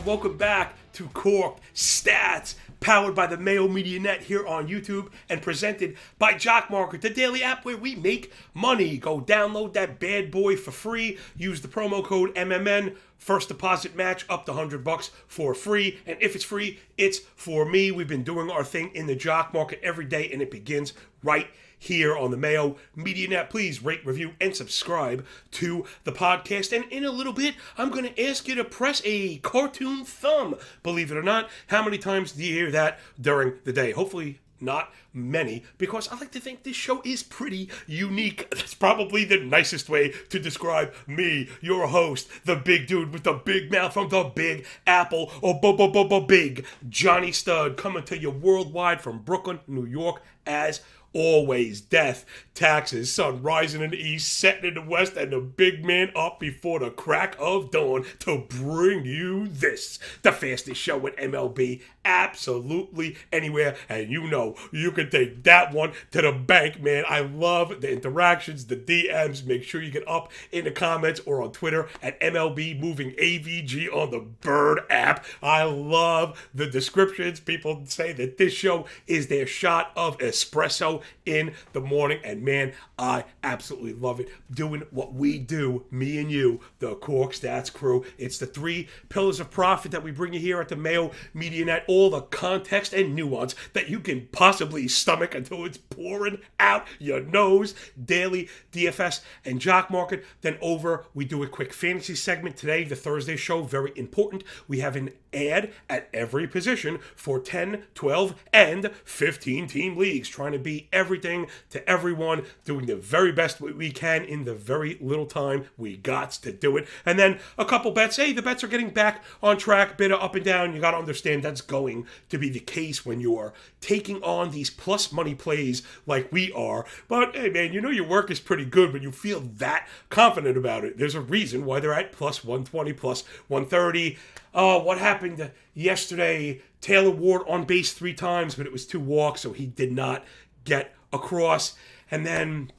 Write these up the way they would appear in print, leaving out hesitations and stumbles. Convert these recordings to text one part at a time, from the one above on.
welcome back to Corked Stats, powered by the Mayo Media Net here on YouTube and presented by Jock MKT, the daily app where we make money. Go download that bad boy for free. Use the promo code MMN. First deposit match up to $100 for free. And if it's free, it's for me. We've been doing our thing in the jock market every day, and it begins right here on the Mayo Media Net. Please rate, review, and subscribe to the podcast. And in a little bit, I'm going to ask you to press a cartoon thumb. Believe it or not, how many times do you hear that during the day? Hopefully not many, because I like to think this show is pretty unique. That's probably the nicest way to describe me, your host, the big dude with the big mouth from the Big Apple, or Big Johnny Stud, coming to you worldwide from Brooklyn, New York, as always. Death, taxes, sun rising in the east, setting in the west, and the big man up before the crack of dawn to bring you this, the fastest show in MLB, absolutely anywhere. And you know, you can take that one to the bank, man. I love the interactions, the DMs. Make sure you get up in the comments or on Twitter at MLB Moving AVG on the Bird app. I love the descriptions. People say that this show is their shot of espresso in the morning, and man, I absolutely love it. Doing what we do, me and you, the Corked Stats crew. It's the 3 pillars of profit that we bring you here at the Mayo Media Net. All the context and nuance that you can possibly stomach until it's pouring out your nose. Daily DFS and Jock Market. Then over, we do a quick fantasy segment today, the Thursday show, very important. We have an ad at every position for 10, 12, and 15 team leagues, trying to be everything to everyone, doing the very best we can in the very little time we got to do it. And then a couple bets. Hey, the bets are getting back on track, bit of up and down. You got to understand that's going to be the case when you're taking on these plus money plays like we are. But hey, man, you know your work is pretty good when you feel that confident about it. There's a reason why they're at plus 120, plus 130. What happened yesterday? Taylor Ward on base 3 times, but it was 2 walks, so he did not get across. And then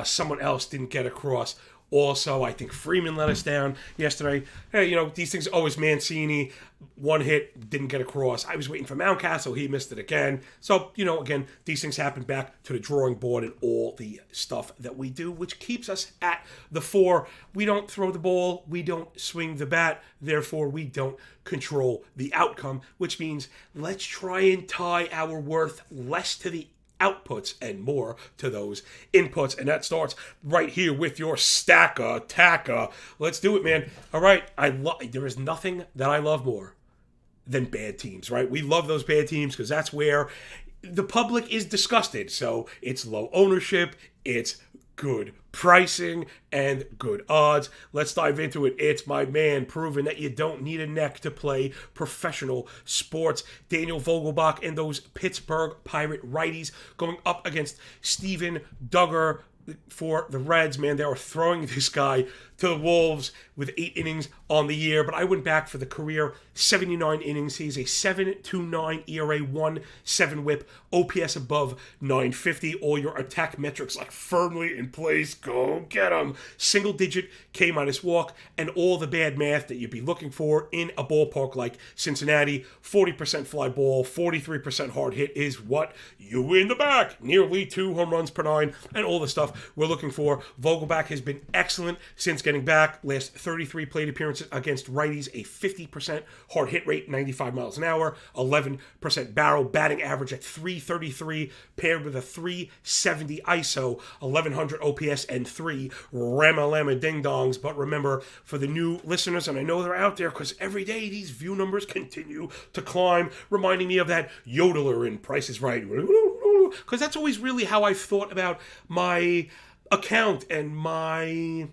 someone else didn't get across. Also, I think Freeman let us down yesterday. Hey, you know, these things always Mancini. 1 hit, didn't get across. I was waiting for Mountcastle. He missed it again. So, you know, again, these things happen. Back to the drawing board and all the stuff that we do, which keeps us at the 4. We don't throw the ball. We don't swing the bat. Therefore, we don't control the outcome, which means let's try and tie our worth less to the outputs and more to those inputs. And that starts right here with your stacker, tacker. Let's do it, man. All right. There is nothing that I love more than bad teams, right? We love those bad teams because that's where the public is disgusted. So it's low ownership, it's good pricing, and good odds. Let's dive into it. It's my man proving that you don't need a neck to play professional sports. Daniel Vogelbach and those Pittsburgh Pirate righties going up against Steven Duggar for the Reds. Man, they are throwing this guy to the Wolves with 8 innings on the year, but I went back for the career 79 innings. He's a 7.29 ERA, 1.7 whip, OPS above 950. All your attack metrics like firmly in place. Go get him. Single digit K minus walk, and all the bad math that you'd be looking for in a ballpark like Cincinnati. 40% fly ball, 43% hard hit is what you in the back. Nearly 2 home runs per 9, and all the stuff we're looking for. Vogelbach has been excellent since getting back. Last 33 plate appearances against righties, a 50% hard hit rate, 95 miles an hour, 11% barrel, batting average at .333, paired with a .370 ISO, 1100 OPS, and 3 Ramalama Ding Dongs. But remember, for the new listeners, and I know they're out there because every day these view numbers continue to climb, reminding me of that yodeler in Price is Right. Because that's always really how I've thought about my account and my,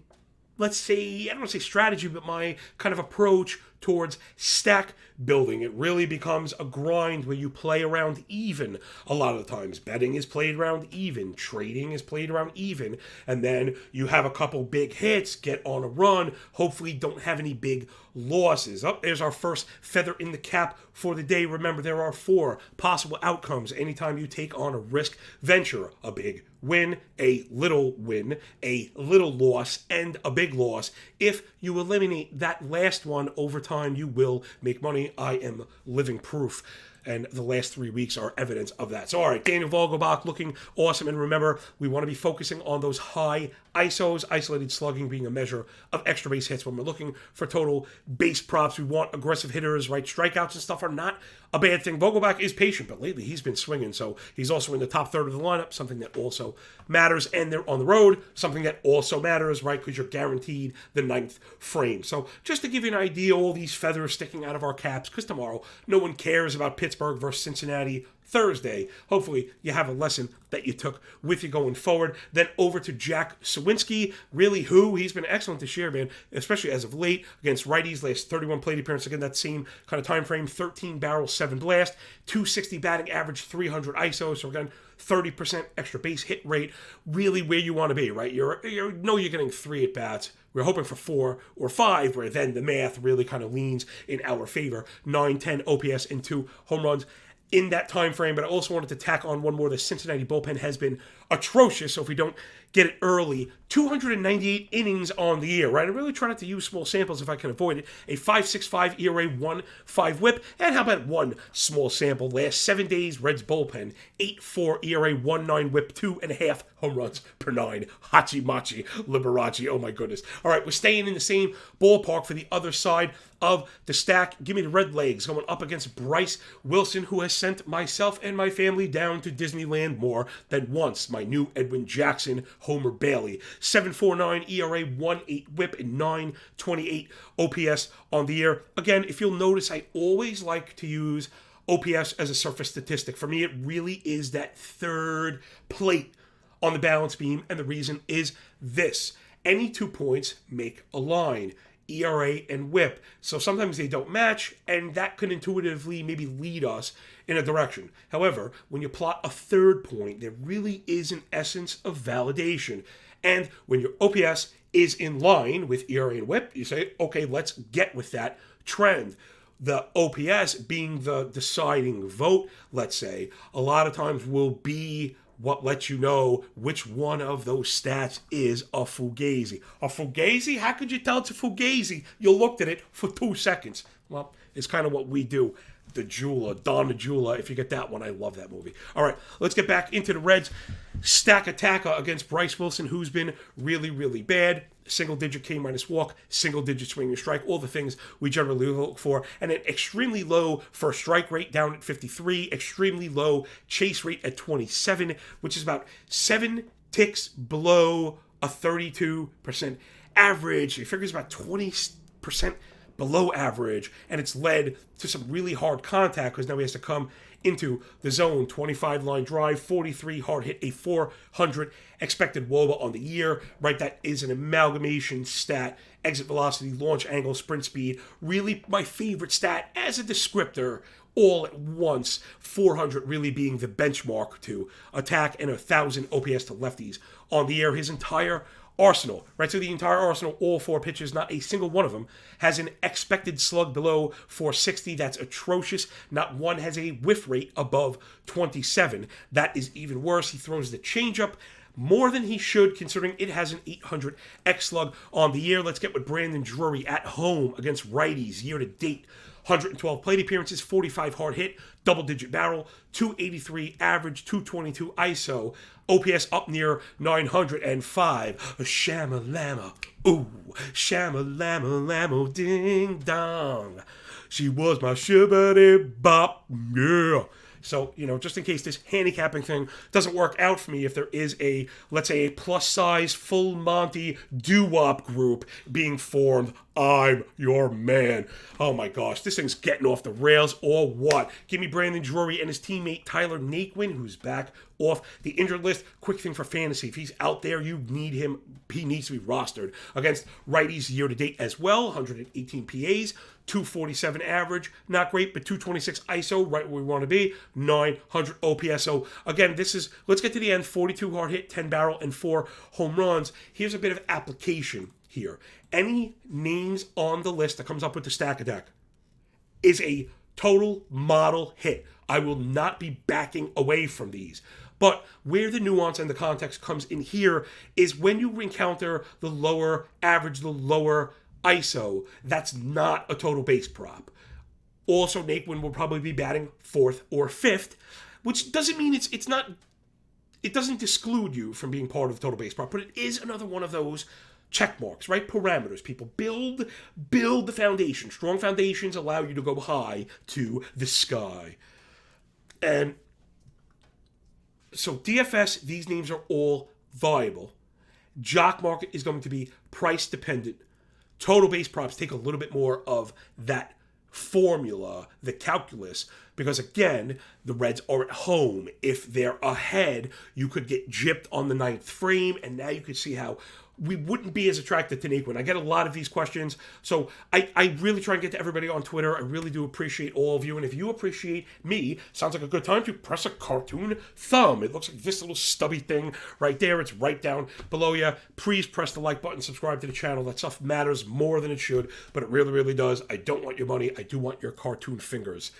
let's say, I don't want to say strategy, but my kind of approach towards stack building. It really becomes a grind where you play around even a lot of the times. Betting is played around even. Trading is played around even. And then you have a couple big hits, get on a run, hopefully don't have any big losses. There's our first feather in the cap for the day. Remember, there are 4 possible outcomes anytime you take on a risk venture. A big win, a little loss, and a big loss. If you eliminate that last one over time, time, you will make money. I am living proof. And the last 3 weeks are evidence of that. So, all right, Daniel Vogelbach looking awesome. And remember, we want to be focusing on those high ISOs, isolated slugging being a measure of extra base hits. When we're looking for total base props, we want aggressive hitters, right? Strikeouts and stuff are not a bad thing. Vogelbach is patient, but lately he's been swinging. So he's also in the top third of the lineup, something that also matters. And they're on the road, something that also matters, right? Because you're guaranteed the 9th frame. So just to give you an idea, all these feathers sticking out of our caps, because tomorrow no one cares about Pittsburgh versus Cincinnati. Thursday. Hopefully you have a lesson that you took with you going forward. Then over to Jack Sawinski. Really he's been excellent this year, man, especially as of late against righties. Last 31 plate appearance, again, that same kind of time frame, 13 barrel, 7 blast, 260 batting average, 300 ISO. So again, 30% extra base hit rate, really where you want to be, right? You're getting 3 at bats. We're hoping for 4 or 5, where then the math really kind of leans in our favor. 9, 10 OPS and 2 home runs in that time frame. But I also wanted to tack on one more. The Cincinnati bullpen has been atrocious, so if we don't get it early, 298 innings on the year, right? I really try not to use small samples if I can avoid it. A 5.65 ERA, 1.5 whip, and how about one small sample? Last 7 days, Reds bullpen, 8.4 ERA, 1.9 whip, 2.5 home runs per 9. Hachi Machi Liberace, oh my goodness. All right, we're staying in the same ballpark for the other side of the stack. Give me the Red Legs going up against Bryce Wilson, who has sent myself and my family down to Disneyland more than once. My new Edwin Jackson, Homer Bailey. 7.49 ERA, 1.8 whip, and 9.28 OPS on the year. Again, if you'll notice, I always like to use OPS as a surface statistic. For me, it really is that third plate on the balance beam, and the reason is this. Any 2 points make a line. ERA and whip. So sometimes they don't match, and that can intuitively maybe lead us in a direction. However, when you plot a third point, there really is an essence of validation. And when your OPS is in line with ERA and whip, you say, okay, let's get with that trend. The OPS being the deciding vote, let's say, a lot of times will be what lets you know which one of those stats is a fugazi. A fugazi? How could you tell it's a fugazi? You looked at it for 2 seconds. Well, it's kind of what we do. The Jeweler, Don the Jeweler. If you get that one, I love that movie. All right, let's get back into the Reds. Stack attacker against Bryce Wilson, who's been really, really bad. Single-digit K- walk, single-digit swing and strike, all the things we generally look for. And an extremely low first strike rate down at 53, extremely low chase rate at 27, which is about 7 ticks below a 32% average. He figures about 20% below average, and it's led to some really hard contact because now he has to come into the zone. 25 line drive, 43 hard hit, a 400 expected WOBA on the year, right? That is an amalgamation stat. Exit velocity, launch angle, sprint speed. Really my favorite stat as a descriptor all at once. 400 really being the benchmark to attack, and 1,000 OPS to lefties on the year. His entire arsenal, right? So the entire arsenal, all 4 pitches, not a single one of them has an expected slug below 460. That's atrocious. Not one has a whiff rate above 27. That is even worse. He throws the changeup more than he should, considering it has an 800 X slug on the year. Let's get with Brandon Drury at home against righties year to date. 112 plate appearances, 45 hard hit, double-digit barrel, 283 average, 222 ISO, OPS up near 905. A shamalama, ooh, shamalama, lamo, ding dong. She was my shibbity bop, yeah. So, just in case this handicapping thing doesn't work out for me, if there is a, let's say, a plus-size, full Monty doo-wop group being formed, I'm your man. Oh my gosh, this thing's getting off the rails or what? Give me Brandon Drury and his teammate Tyler Naquin, who's back off the injured list. Quick thing for fantasy. If he's out there, you need him. He needs to be rostered against righties year to date as well. 118 PAs, 247 average. Not great, but 226 ISO, right where we want to be. 900 OPS. So again, let's get to the end. 42 hard hit, 10 barrel, and 4 home runs. Here's a bit of application here. Any names on the list that comes up with the stack attack is a total model hit. I will not be backing away from these. But where the nuance and the context comes in here is when you encounter the lower average, the lower ISO, that's not a total base prop. Also, Naquin will probably be batting 4th or 5th, which doesn't mean it's not. It doesn't exclude you from being part of the total base prop, but it is another one of those check marks, right? Parameters. People build the foundation. Strong foundations allow you to go high to the sky. And so DFS, these names are all viable. Jock market is going to be price dependent. Total base props take a little bit more of that formula, the calculus, because again, the Reds are at home. If they're ahead, you could get gypped on the 9th frame, and now you can see how we wouldn't be as attracted to Naquin. I get a lot of these questions, so I really try and get to everybody on Twitter. I really do appreciate all of you, and if you appreciate me, sounds like a good time to press a cartoon thumb. It looks like this little stubby thing right there. It's right down below you. Please press the like button, subscribe to the channel. That stuff matters more than it should, but it really, really does. I don't want your money. I do want your cartoon fingers.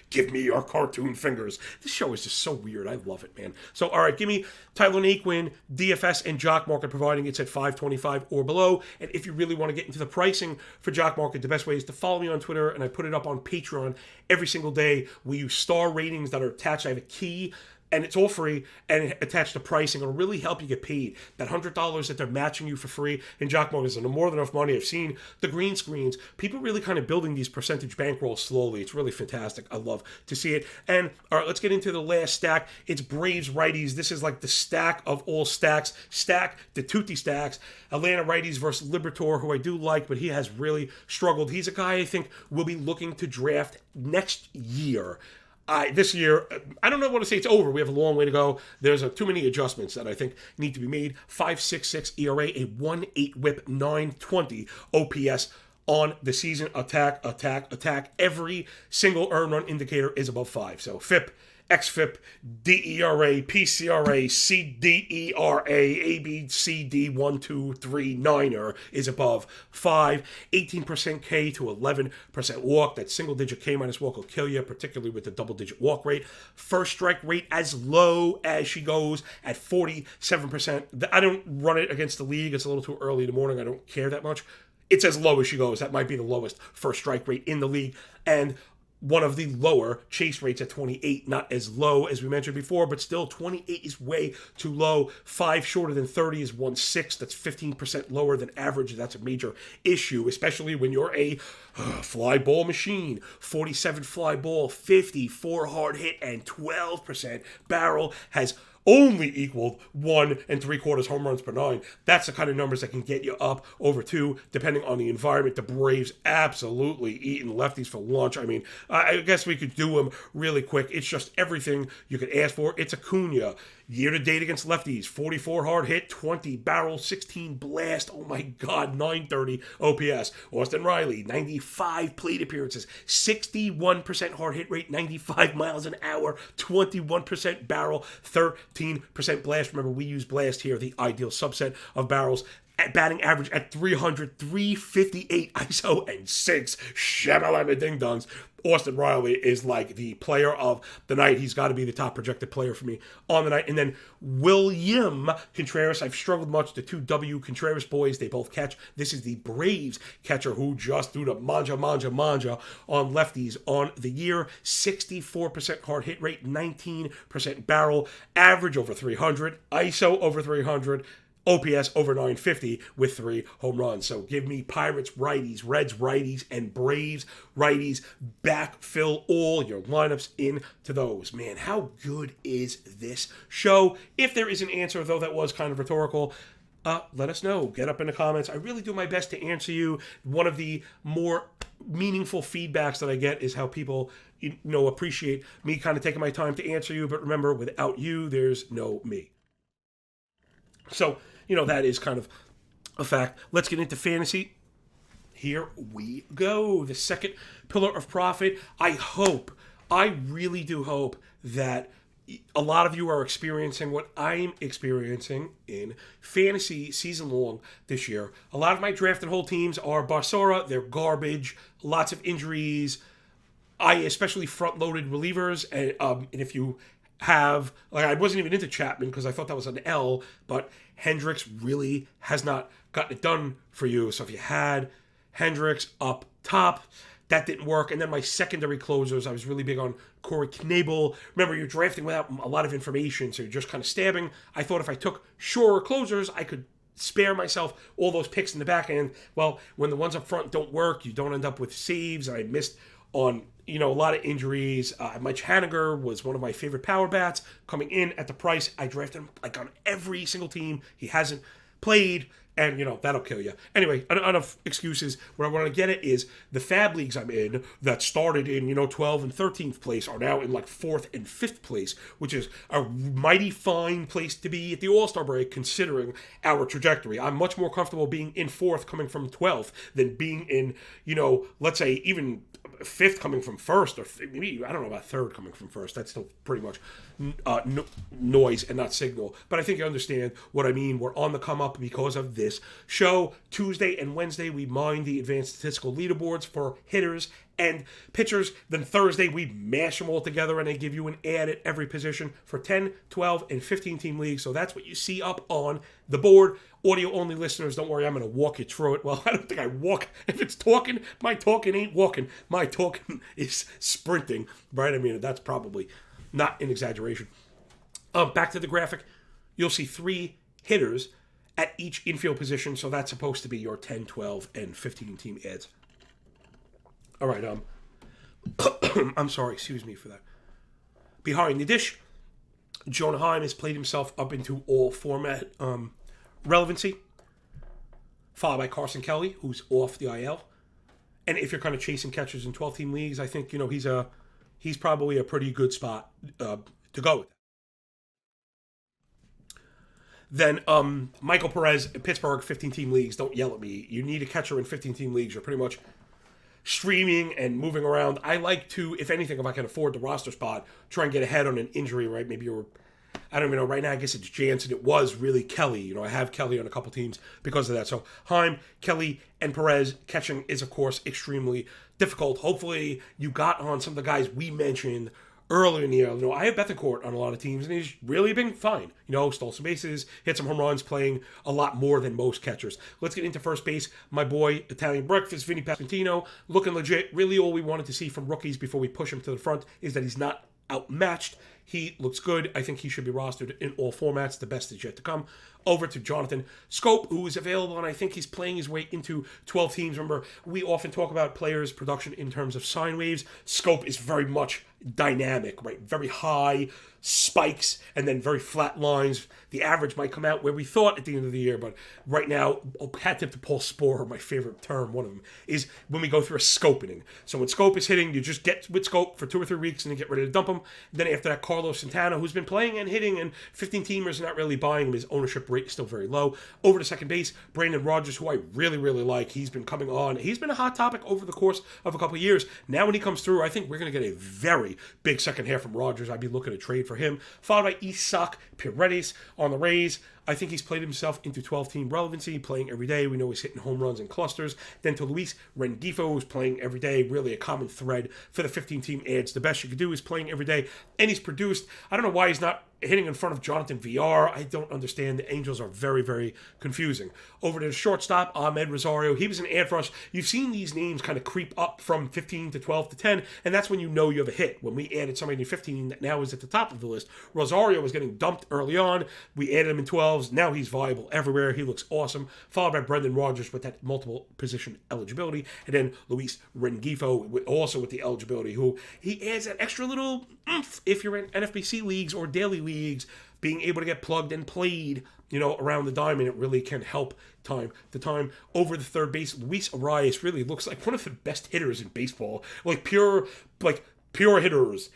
Give me your cartoon fingers. This show is just so weird. I love it, man. So, all right, give me Tyler Naquin, DFS, and Jock Market, providing it's at 525 or below. And if you really want to get into the pricing for Jock Market, the best way is to follow me on Twitter, and I put it up on Patreon every single day. We use star ratings that are attached. I have a key, and it's all free, and attached to pricing. It'll really help you get paid. That $100 that they're matching you for free in Jock Market is more than enough money. I've seen the green screens. People really kind of building these percentage bankrolls slowly. It's really fantastic. I love to see it. And all right, let's get into the last stack. It's Braves righties. This is like the stack of all stacks. Stack the Tutti stacks. Atlanta righties versus Liberatore, who I do like, but he has really struggled. He's a guy I think will be looking to draft next year. This year, I don't want to say it's over. We have a long way to go. There's too many adjustments that I think need to be made. 5.66 ERA, a 1.8 whip, 920 OPS on the season. Attack. Every single earned run indicator is above 5. So FIP, XFIP, DERA, PCRA, CDERA, ABCD 1, 2, 3, 9er is above 5. 18% K to 11% walk. That single digit K minus walk will kill you, particularly with the double digit walk rate. First strike rate as low as she goes at 47%. I don't run it against the league. It's a little too early in the morning. I don't care that much. It's as low as she goes. That might be the lowest first strike rate in the league. And one of the lower chase rates at 28, not as low as we mentioned before, but still 28 is way too low. 5 shorter than 30 is 1.6. That's 15% lower than average. That's a major issue, especially when you're a fly ball machine. 47 fly ball, 54 hard hit, and 12% barrel has only equaled 1 3/4 home runs per 9. That's the kind of numbers that can get you up over 2, depending on the environment. The Braves absolutely eating lefties for lunch. I mean, I guess we could do them really quick. It's just everything you could ask for. It's Acuna. Year to date against lefties, 44 hard hit, 20 barrel, 16 blast. Oh my God, 930 OPS. Austin Riley, 95 plate appearances, 61% hard hit rate, 95 miles an hour, 21% barrel, 13% blast. Remember, we use blast here, the ideal subset of barrels. At batting average at 300, 358 ISO, and 6 shamalama ding dongs. Austin Riley is like the player of the night. He's got to be the top projected player for me on the night. And then William Contreras. I've struggled much. The 2 W Contreras boys, they both catch. This is the Braves catcher who just threw the manja on lefties on the year. 64% hard hit rate, 19% barrel, average over 300, ISO over 300, OPS over 950 with 3 home runs. So give me Pirates righties, Reds righties, and Braves righties. Backfill all your lineups into those. Man, how good is this show? If there is an answer, though that was kind of rhetorical, let us know. Get up in the comments. I really do my best to answer you. One of the more meaningful feedbacks that I get is how people appreciate me kind of taking my time to answer you. But remember, without you, there's no me. So, that is kind of a fact. Let's get into fantasy. Here we go. The second pillar of profit. I really do hope that a lot of you are experiencing what I'm experiencing in fantasy season long this year. A lot of my drafted whole teams are Basura. They're garbage. Lots of injuries. I especially front-loaded relievers. And if you have, I wasn't even into Chapman because I thought that was an L, but Hendricks really has not gotten it done for you. So if you had Hendricks up top. That didn't work. And then my secondary closers, I was really big on Corey Knebel. Remember, you're drafting without a lot of information, so you're just kind of stabbing. I thought if I took surer closers, I could spare myself all those picks in the back end. Well, when the ones up front don't work, you don't end up with saves. I missed on, a lot of injuries. Mike Haniger was one of my favorite power bats. Coming in at the price, I drafted him like on every single team. He hasn't played. And, that'll kill you. Anyway, enough excuses. What I want to get at is the fab leagues I'm in that started in, 12th and 13th place are now in like 4th and 5th place, which is a mighty fine place to be at the All-Star break considering our trajectory. I'm much more comfortable being in 4th coming from 12th than being in, let's say even 5th coming from 1st, or maybe, I don't know about 3rd coming from 1st. That's still pretty much noise and not signal. But I think you understand what I mean. We're on the come up because of this show. Tuesday and Wednesday, we mine the advanced statistical leaderboards for hitters and pitchers. Then Thursday, we mash them all together and I give you an ad at every position for 10, 12, and 15 team leagues. So that's what you see up on the board. Audio only listeners, don't worry, I'm going to walk you through it. Well, I don't think I walk. If it's talking, my talking ain't walking. My talking is sprinting, right? I mean, that's probably not an exaggeration. Back to the graphic. You'll see 3 hitters at each infield position. So that's supposed to be your 10, 12, and 15 team ads. All right, I'm sorry, excuse me for that. Behind the dish, Jonah Heim has played himself up into all format relevancy, followed by Carson Kelly, who's off the IL. And if you're kind of chasing catchers in 12-team leagues, I think, he's probably a pretty good spot to go with. Then Michael Perez, Pittsburgh, 15-team leagues. Don't yell at me. You need a catcher in 15-team leagues. You're pretty much streaming and moving around. I like to, if anything, if I can afford the roster spot, try and get ahead on an injury, right? Maybe I don't even know, right now I guess it's Jansen. It was really Kelly. I have Kelly on a couple teams because of that. So Heim, Kelly, and Perez. Catching is, of course, extremely difficult. Hopefully you got on some of the guys we mentioned earlier in the year. I have Bethencourt on a lot of teams, and he's really been fine. Stole some bases, hit some home runs, playing a lot more than most catchers. Let's get into first base. My boy, Italian Breakfast, Vinny Pasquantino, looking legit. Really all we wanted to see from rookies before we push him to the front is that he's not outmatched. He looks good. I think he should be rostered in all formats. The best is yet to come. Over to Jonathan Scope, who is available, and I think he's playing his way into 12 teams. Remember, we often talk about players' production in terms of sine waves. Scope is very much dynamic, right? Very high spikes and then very flat lines. The average might come out where we thought at the end of the year, but right now, hat tip to Paul Sporer, my favorite term, one of them, is when we go through a scope inning. So when Scope is hitting, you just get with Scope for 2 or 3 weeks and then get ready to dump him. Then after that, Carlos Santana, who's been playing and hitting, and 15-teamers are not really buying him. His ownership rate is still very low. Over to second base, Brandon Rogers, who I really, really like. He's been coming on. He's been a hot topic over the course of a couple of years. Now when he comes through, I think we're going to get a very big second half from Rogers. I'd be looking to trade for him. Followed by Isaac Paredes on the Rays. I think he's played himself into 12-team relevancy, playing every day. We know he's hitting home runs in clusters. Then to Luis Rengifo, who's playing every day, really a common thread for the 15-team ads. The best you could do is playing every day, and he's produced. I don't know why he's not hitting in front of Jonathan VR. I don't understand. The Angels are very, very confusing. Over to the shortstop, Ahmed Rosario. He was an ad for us. You've seen these names kind of creep up from 15 to 12 to 10, and that's when you know you have a hit. When we added somebody in 15 that now is at the top of the list, Rosario was getting dumped early on. We added him in 12s. Now he's viable everywhere. He looks awesome. Followed by Brendan Rodgers with that multiple position eligibility, and then Luis Rengifo also with the eligibility, who he adds that extra little oomph if you're in NFBC leagues or daily leagues, being able to get plugged and played, around the diamond. It really can help time to time. Over the third base, Luis Arias really looks like one of the best hitters in baseball. Pure hitters.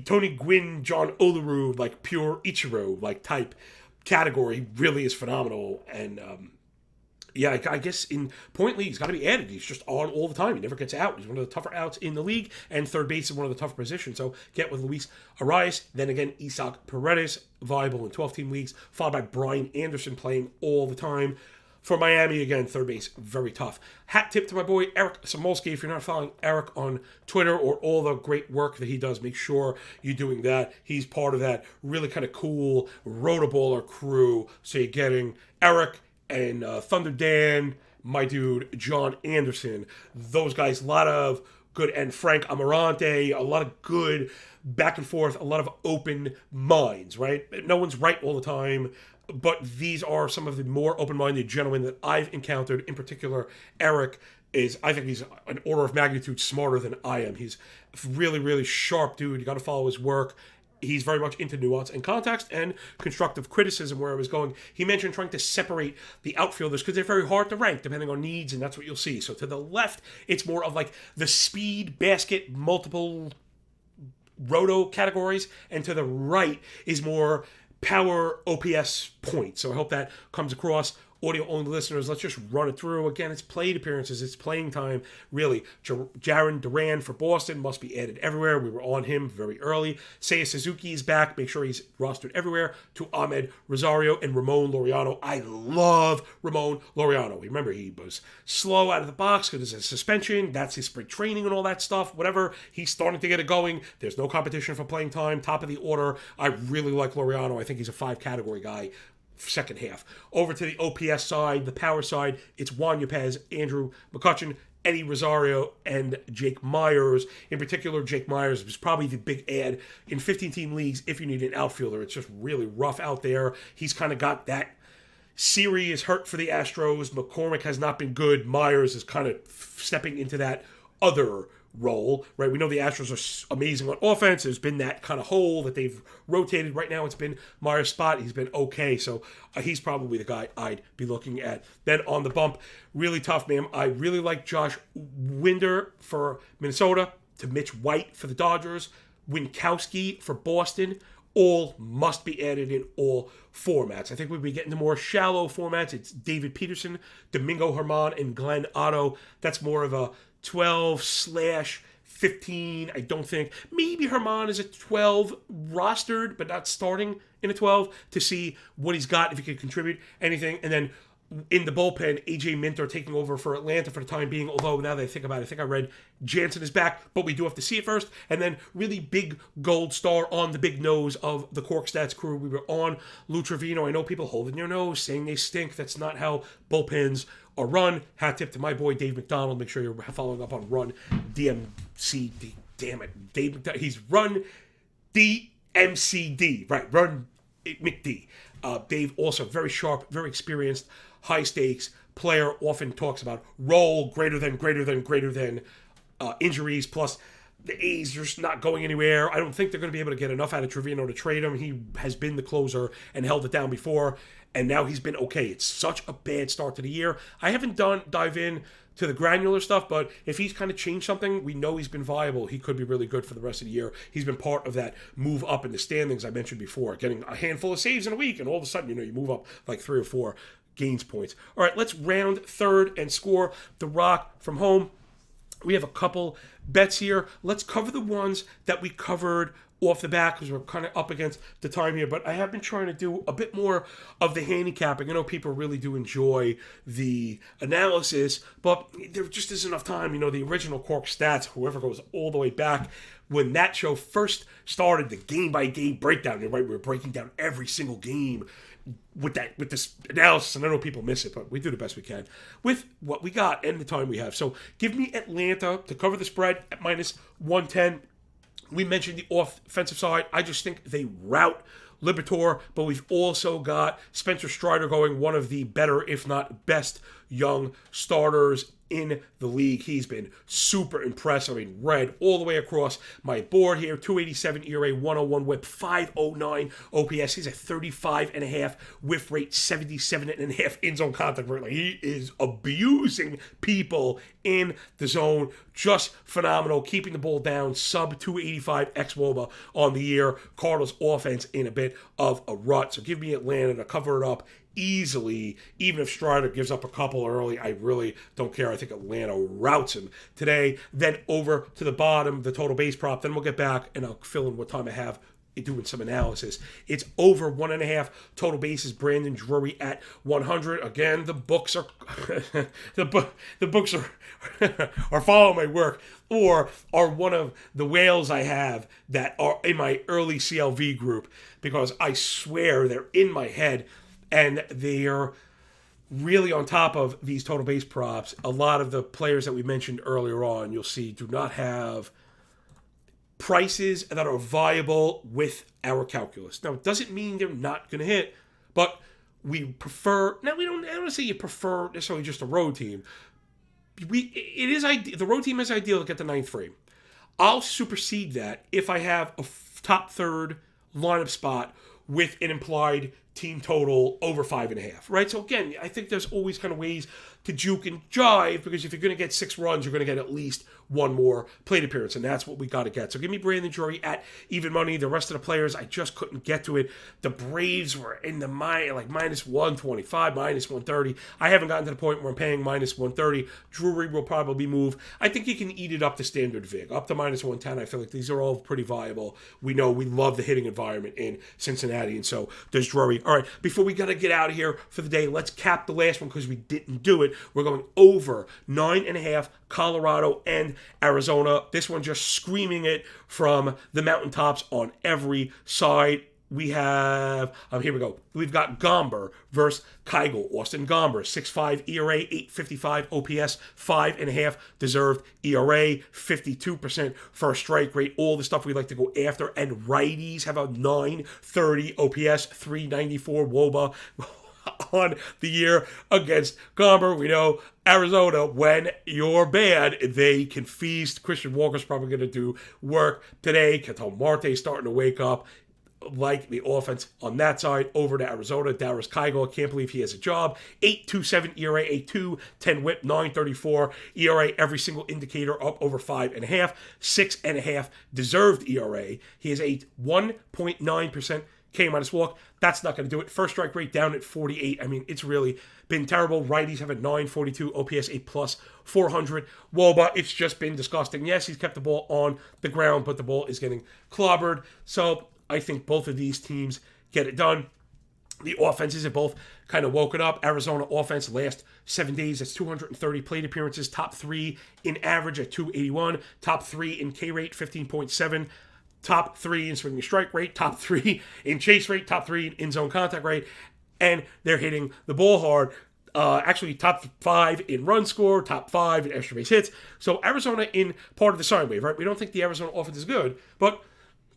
Tony Gwynn, John Olerud, pure Ichiro, type category, really is phenomenal. And I guess in point league, he's got to be added. He's just on all the time. He never gets out. He's one of the tougher outs in the league, and third base is one of the tougher positions. So get with Luis Arias. Then again, Isaac Paredes, viable in 12-team leagues, followed by Brian Anderson playing all the time. For Miami, again, third base, very tough. Hat tip to my boy, Eric Samolsky. If you're not following Eric on Twitter or all the great work that he does, make sure you're doing that. He's part of that really kind of cool rotoballer crew. So you're getting Eric and Thunder Dan, my dude John Anderson. Those guys, a lot of good, and Frank Amarante, a lot of good back and forth, a lot of open minds, right? No one's right all the time, but these are some of the more open-minded gentlemen that I've encountered. In particular, Eric I think he's an order of magnitude smarter than I am. He's a really, really sharp dude. You got to follow his work. He's very much into nuance and context and constructive criticism where I was going. He mentioned trying to separate the outfielders because they're very hard to rank depending on needs, and that's what you'll see. So to the left, it's more of like the speed, basket, multiple roto categories, and to the right is more power OPS points. So I hope that comes across. Audio-only listeners, let's just run it through. Again, it's plate appearances. It's playing time. Really, Jaron Duran for Boston must be added everywhere. We were on him very early. Seiya Suzuki is back. Make sure he's rostered everywhere. To Ahmed Rosario and Ramon Laureano. I love Ramon Laureano. Remember, he was slow out of the box because there's a suspension. That's his spring training and all that stuff. Whatever. He's starting to get it going. There's no competition for playing time. Top of the order. I really like Laureano. I think he's a 5-category guy. Second half. Over to the OPS side, the power side, it's Juan Yepez, Andrew McCutchen, Eddie Rosario, and Jake Myers. In particular, Jake Myers was probably the big add in 15-team leagues if you need an outfielder. It's just really rough out there. He's kind of got that. Siri is hurt for the Astros. McCormick has not been good. Myers is kind of stepping into that other role, right? We know the Astros are amazing on offense. There's been that kind of hole that they've rotated. Right now, it's been Myers' spot. He's been okay, so he's probably the guy I'd be looking at. Then on the bump, really tough, man. I really like Josh Winder for Minnesota, to Mitch White for the Dodgers, Winkowski for Boston. All must be added in all formats. I think we'll be getting to more shallow formats. It's David Peterson, Domingo Germán, and Glenn Otto. That's more of a 12/15, I don't think. Maybe Germán is a 12 rostered, but not starting in a 12 to see what he's got, if he can contribute anything. And then in the bullpen, AJ Minter taking over for Atlanta for the time being, although now that I think about it, I think I read Jansen is back, but we do have to see it first. And then really big gold star on the big nose of the Cork Stats crew. We were on Lou Trevino. I know people holding their nose, saying they stink. That's not how bullpens are run. Hat tip to my boy Dave McDonald. Make sure you're following up on Run DMCD. Damn it. Dave McDonald. He's Run DMCD. Right, Run McD. Dave also very sharp, very experienced, high stakes player. Often talks about roll greater than injuries. Plus, the A's are just not going anywhere. I don't think they're going to be able to get enough out of Trevino to trade him. He has been the closer and held it down before, and now he's been okay. It's such a bad start to the year. I haven't dive in to the granular stuff, but if he's kind of changed something, we know he's been viable. He could be really good for the rest of the year. He's been part of that move up in the standings I mentioned before, getting a handful of saves in a week, and all of a sudden, you move up like 3 or 4 gains points. All right, let's round third and score the Rock from home. We have a couple bets here. Let's cover the ones that we covered off the bat because we're kind of up against the time here. But I have been trying to do a bit more of the handicapping. I know people really do enjoy the analysis, but there just isn't enough time. The original Cork Stats, whoever goes all the way back, when that show first started, the game-by-game breakdown, right? We were breaking down every single game with this analysis, and I know people miss it, but we do the best we can with what we got and the time we have. So give me Atlanta to cover the spread at -110. We mentioned the offensive side. I just think they rout Liberatore, but we've also got Spencer Strider going, one of the better, if not best, young starters in the league. He's been super impressive. Red all the way across my board here. 287 ERA, 101 whip, 509 OPS. He's a 35.5 whiff rate, 77.5 in-zone contact rate. He is abusing people in the zone. Just phenomenal. Keeping the ball down. Sub 285 xWOBA on the year. Cardinals offense in a bit of a rut. So give me Atlanta to cover it up easily. Even if Strider gives up a couple early, I really don't care. I think Atlanta routs him today. Then over to the bottom, the total base prop. Then we'll get back and I'll fill in what time I have doing some analysis. It's over 1.5 total bases. Brandon Drury at 100. Again, the books are the books are are following my work, or are one of the whales I have that are in my early CLV group, because I swear they're in my head and they're really on top of these total base props, a lot of the players that we mentioned earlier on, you'll see, do not have prices that are viable with our calculus. Now, it doesn't mean they're not going to hit, but we prefer, now I don't want to say you prefer necessarily just a road team. The road team is ideal to get the ninth frame. I'll supersede that if I have a top third lineup spot with an implied team total over 5.5, right? So again, I think there's always kind of ways to juke and jive, because if you're going to get 6 runs, you're going to get at least one more plate appearance, and that's what we got to get. So give me Brandon Drury at even money. The rest of the players, I just couldn't get to it. The Braves were in the minus 125, minus 130. I haven't gotten to the point where I'm paying minus 130. Drury will probably move. I think you can eat it up to standard VIG, up to minus 110. I feel like these are all pretty viable. We know we love the hitting environment in Cincinnati, and so there's Drury. All right, before we got to get out of here for the day, let's cap the last one because we didn't do it. We're going over 9.5 Colorado and Arizona. This one just screaming it from the mountaintops on every side. We have, here we go. We've got Gomber versus Keigel. Austin Gomber, 6.5 ERA, 8.55 OPS, 5.5 deserved ERA, 52% first strike rate, all the stuff we like to go after. And righties have a 9.30 OPS, 3.94 WOBA on the year against Gomber. We know Arizona, when you're bad, they can feast. Christian Walker's probably going to do work today. Ketel Marte's starting to wake up. Like the offense on that side. Over to Arizona, Darius Keigel. I can't believe he has a job. 8.27 ERA, 8.2, 10 whip, 9.34 ERA. Every single indicator up over 5.5. 6.5 deserved ERA. He has a 1.9% K-minus walk. That's not going to do it. First strike rate down at 48. I mean, it's really been terrible. Righties have a 942 OPS, a plus 400 WOBA. It's just been disgusting. Yes, he's kept the ball on the ground, but the ball is getting clobbered. So I think both of these teams get it done. The offenses have both kind of woken up. Arizona offense last 7 days, that's 230 plate appearances. Top 3 in average at 281. Top 3 in K rate, 15.7. Top 3 in swinging strike rate, top 3 in chase rate, top 3 in in-zone contact rate, and they're hitting the ball hard. Actually, top 5 in run score, top 5 in extra base hits. So Arizona in part of the sine wave, right? We don't think the Arizona offense is good, but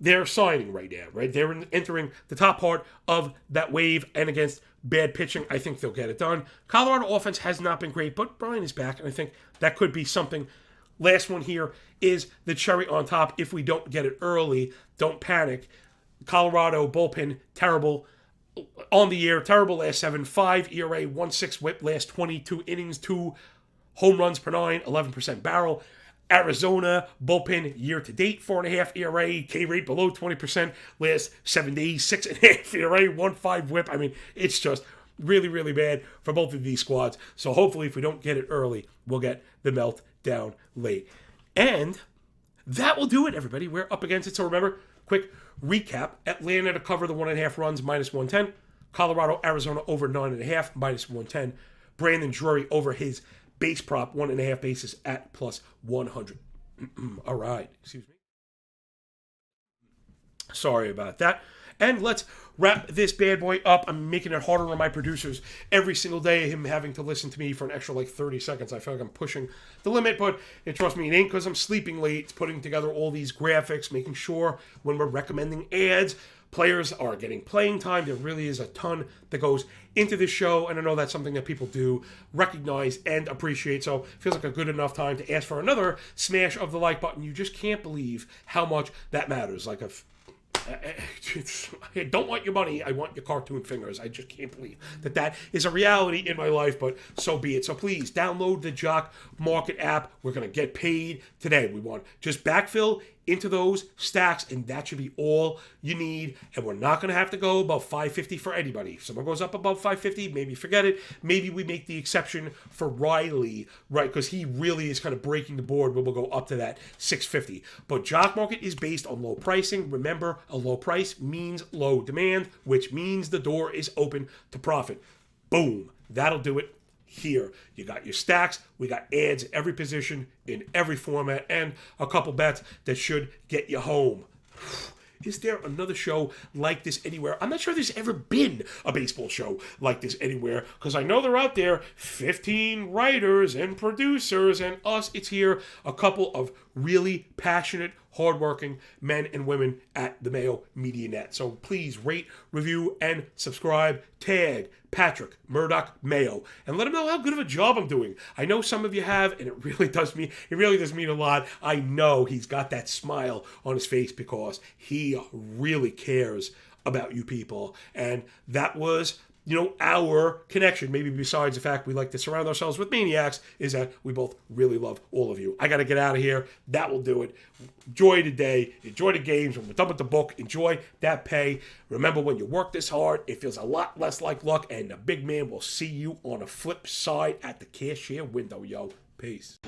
they're signing right now, right? They're entering the top part of that wave, and against bad pitching, I think they'll get it done. Colorado offense has not been great, but Brian is back, and I think that could be something. Last one here is the cherry on top. If we don't get it early, don't panic. Colorado bullpen, terrible on the year, terrible last 7, 5 ERA, 1.6 whip last 22 innings, 2 home runs per 9, 11% barrel. Arizona bullpen year to date, 4.5 ERA, K rate below 20% last 7 days, 6.5 ERA, 1.5 whip. I mean, it's just really, really bad for both of these squads. So hopefully, if we don't get it early, we'll get the meltdown late. And that will do it, everybody. We're up against it. So remember, quick recap. Atlanta to cover the 1.5 runs, minus 110. Colorado, Arizona over 9.5, minus 110. Brandon Drury over his base prop, 1.5 bases at plus 100. All right. Excuse me. Sorry about that. And let's wrap this bad boy up. I'm making it harder on my producers every single day, him having to listen to me for an extra 30 seconds. I feel like I'm pushing the limit, but trust me, it ain't because I'm sleeping late. It's putting together all these graphics, making sure when we're recommending ads, players are getting playing time. There really is a ton that goes into this show, and I know that's something that people do recognize and appreciate, so it feels like a good enough time to ask for another smash of the like button. You just can't believe how much that matters. I don't want your money, I want your cartoon fingers. I just can't believe that is a reality in my life, but so be it. So please download the Jock Market app. We're going to get paid today. We want just backfill into those stacks, and that should be all you need. And we're not going to have to go above 550 for anybody. If someone goes up above 550, maybe forget it. Maybe we make the exception for Riley, right? Because he really is kind of breaking the board when we'll go up to that 650. But Jock Market is based on low pricing. Remember, a low price means low demand, which means the door is open to profit. Boom. That'll do it. Here, you got your stacks, we got ads in every position, in every format, and a couple bets that should get you home. is there another show like this anywhere? I'm not sure there's ever been a baseball show like this anywhere, because I know they're out there, 15 writers and producers, and us, it's here, a couple of really passionate, hardworking men and women at the Mayo Media Net. So please rate, review, and subscribe. Tag Patrick Murdoch Mayo and let him know how good of a job I'm doing. I know some of you have, and it really does mean a lot. I know he's got that smile on his face because he really cares about you people. And that was, our connection, maybe besides the fact we like to surround ourselves with maniacs, is that we both really love all of you. I got to get out of here. That will do it. Enjoy the day. Enjoy the games. When we're done with the book, enjoy that pay. Remember, when you work this hard, it feels a lot less like luck, and the big man will see you on the flip side at the cashier window, yo. Peace.